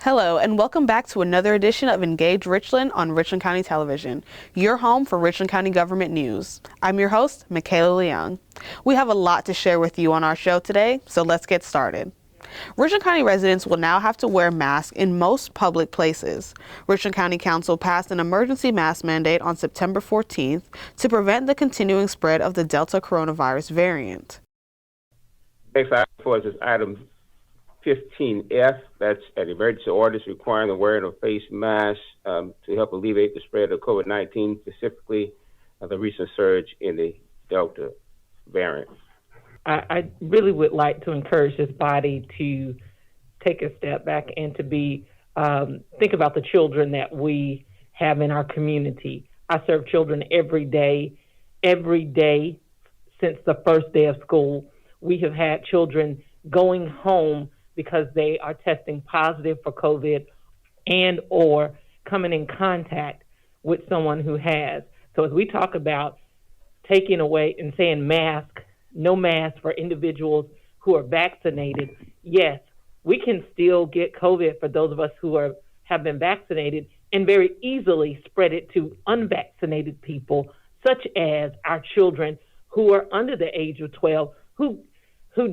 Hello, and welcome back to another edition of Engage Richland on Richland County Television, your home for Richland County government news. I'm your host, Michaela Leung. We have a lot to share with you on our show today, so let's get started. Richland County residents will now have to wear masks in most public places. Richland County Council passed an emergency mask mandate on September 14th to prevent the continuing spread of the Delta coronavirus variant. Next item for us is item 15F. That's an emergency ordinance requiring the wearing of face masks to help alleviate the spread of COVID-19, specifically the recent surge in the Delta variant. I really would like to encourage this body to take a step back and to think about the children that we have in our community. I serve children every day since the first day of school. We have had children going home because they are testing positive for COVID and or coming in contact with someone who has. So as we talk about taking away and saying no mask for individuals who are vaccinated, yes, we can still get COVID for those of us who have been vaccinated and very easily spread it to unvaccinated people, such as our children who are under the age of 12 who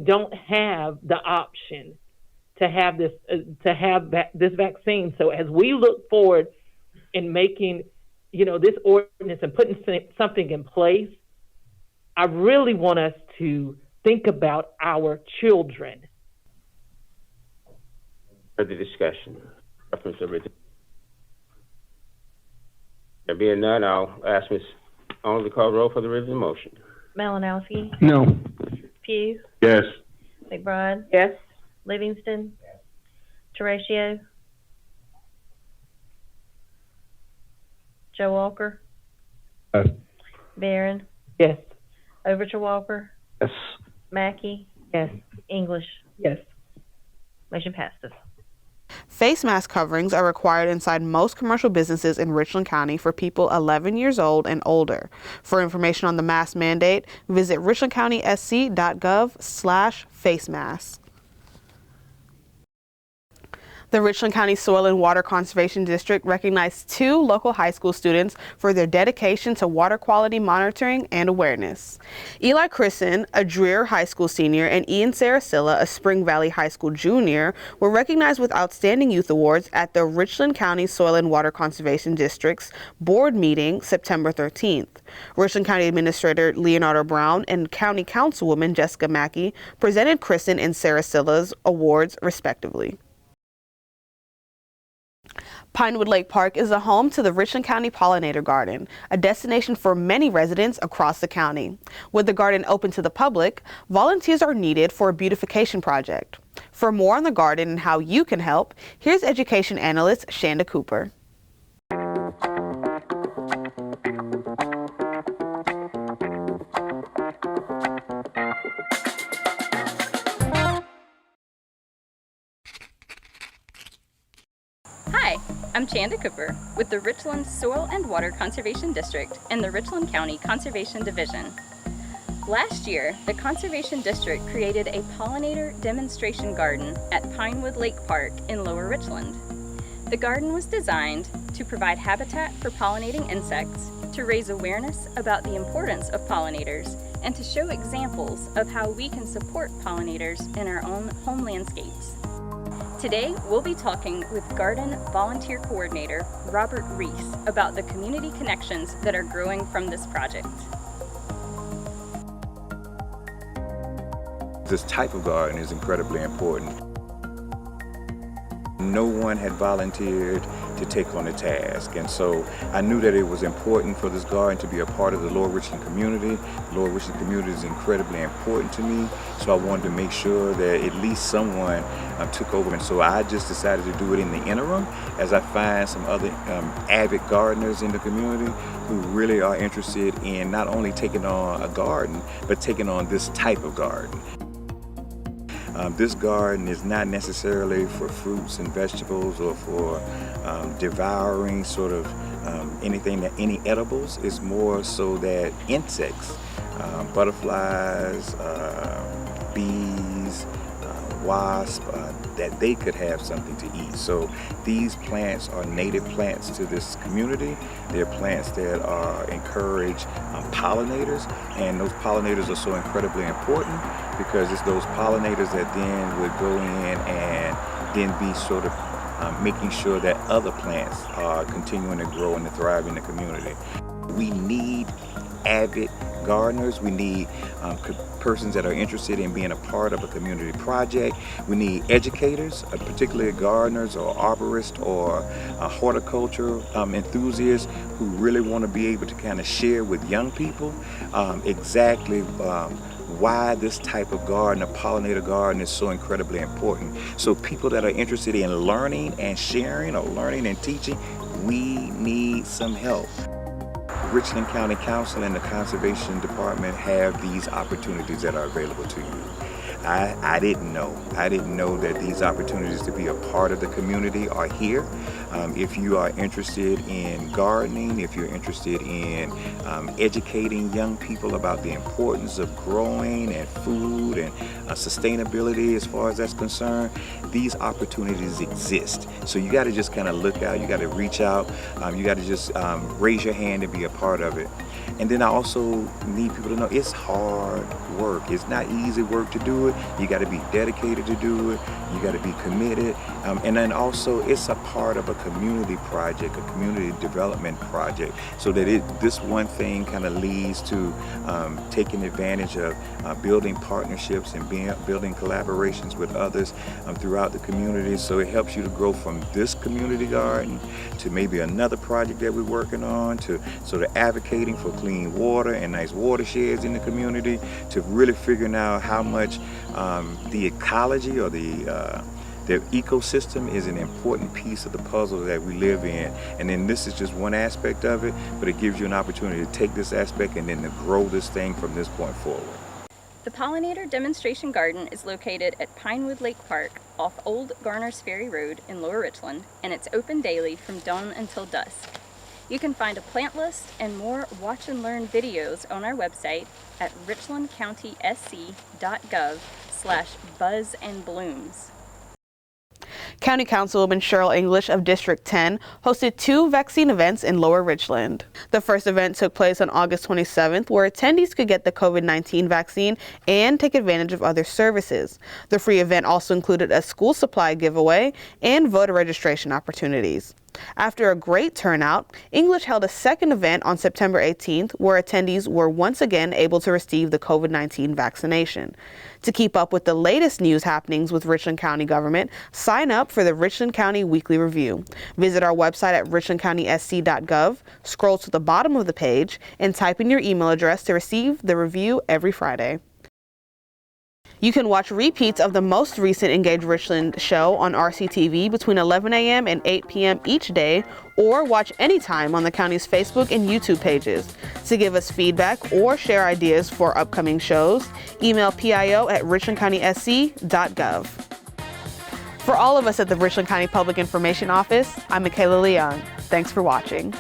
don't have the option to have this vaccine. So as we look forward in making, this ordinance and putting something in place, I really want us to think about our children. Further discussion. Reference original. There being none, I'll ask Ms. Only to call roll for the original motion. Malinowski. No. Pugh. Yes. McBride. Yes. Livingston. Teratio. Joe Walker. Yes. Barron. Yes. Overture Walker. Yes. Mackey. Yes. English. Yes. Motion passes. Face mask coverings are required inside most commercial businesses in Richland County for people 11 years old and older. For information on the mask mandate, visit richlandcountysc.gov/face masks. The Richland County Soil and Water Conservation District recognized 2 local high school students for their dedication to water quality monitoring and awareness. Eli Christen, a Dreer High School senior, and Ian Sarasilla, a Spring Valley High School junior, were recognized with Outstanding Youth Awards at the Richland County Soil and Water Conservation District's board meeting September 13th. Richland County Administrator Leonardo Brown and County Councilwoman Jessica Mackey presented Christen and Sarasilla's awards respectively. Pinewood Lake Park is a home to the Richland County Pollinator Garden, a destination for many residents across the county. With the garden open to the public, volunteers are needed for a beautification project. For more on the garden and how you can help, here's education analyst Shanda Cooper. Hi, I'm Chanda Cooper with the Richland Soil and Water Conservation District and the Richland County Conservation Division. Last year, the Conservation District created a pollinator demonstration garden at Pinewood Lake Park in Lower Richland. The garden was designed to provide habitat for pollinating insects, to raise awareness about the importance of pollinators, and to show examples of how we can support pollinators in our own home landscapes. Today, we'll be talking with Garden Volunteer Coordinator Robert Reese about the community connections that are growing from this project. This type of garden is incredibly important. No one had volunteered to take on the task, and so I knew that it was important for this garden to be a part of the Lower Richland community. The Lower Richland community is incredibly important to me, so I wanted to make sure that at least someone took over, and so I just decided to do it in the interim as I find some other avid gardeners in the community who really are interested in not only taking on a garden, but taking on this type of garden. This garden is not necessarily for fruits and vegetables or for devouring sort of any edibles. It's more so that insects, butterflies, bees, wasps, that they could have something to eat. So these plants are native plants to this community. They're plants that encourage pollinators, and those pollinators are so incredibly important because it's those pollinators that then would go in and then be sort of making sure that other plants are continuing to grow and to thrive in the community. We need avid gardeners. We need persons that are interested in being a part of a community project. We need educators, particularly gardeners or arborists or horticulture enthusiasts who really want to be able to kind of share with young people exactly why this type of garden, a pollinator garden, is so incredibly important. So people that are interested in learning and sharing, or learning and teaching, we need some help. Richland County Council and the Conservation Department have these opportunities that are available to you. I didn't know that these opportunities to be a part of the community are here. If you are interested in gardening, if you're interested in educating young people about the importance of growing and food and sustainability as far as that's concerned, these opportunities exist. So you got to just kind of look out, you got to reach out, you got to just raise your hand and be a part of it. And then I also need people to know it's hard work. It's not easy work to do it. You got to be dedicated to do it. You got to be committed. And then also it's a part of a community project, a community development project, so that this one thing kind of leads to taking advantage of building partnerships and building collaborations with others throughout the community. So it helps you to grow from this community garden to maybe another project that we're working on, to sort of advocating for clean water and nice watersheds in the community, to really figuring out how much the ecology or the ecosystem is an important piece of the puzzle that we live in. And then this is just one aspect of it, but it gives you an opportunity to take this aspect and then to grow this thing from this point forward. The Pollinator Demonstration Garden is located at Pinewood Lake Park off Old Garner's Ferry Road in Lower Richland, and it's open daily from dawn until dusk. You can find a plant list and more watch and learn videos on our website at richlandcountysc.gov/buzzandblooms. County Councilwoman Cheryl English of District 10 hosted 2 vaccine events in Lower Richland. The first event took place on August 27th, where attendees could get the COVID-19 vaccine and take advantage of other services. The free event also included a school supply giveaway and voter registration opportunities. After a great turnout, English held a second event on September 18th, where attendees were once again able to receive the COVID-19 vaccination. To keep up with the latest news happenings with Richland County government, sign up for the Richland County Weekly Review. Visit our website at richlandcountysc.gov, scroll to the bottom of the page, and type in your email address to receive the review every Friday. You can watch repeats of the most recent Engage Richland show on RCTV between 11 a.m. and 8 p.m. each day, or watch anytime on the county's Facebook and YouTube pages. To give us feedback or share ideas for upcoming shows, email pio@richlandcountysc.gov. For all of us at the Richland County Public Information Office, I'm Michaela Leon. Thanks for watching.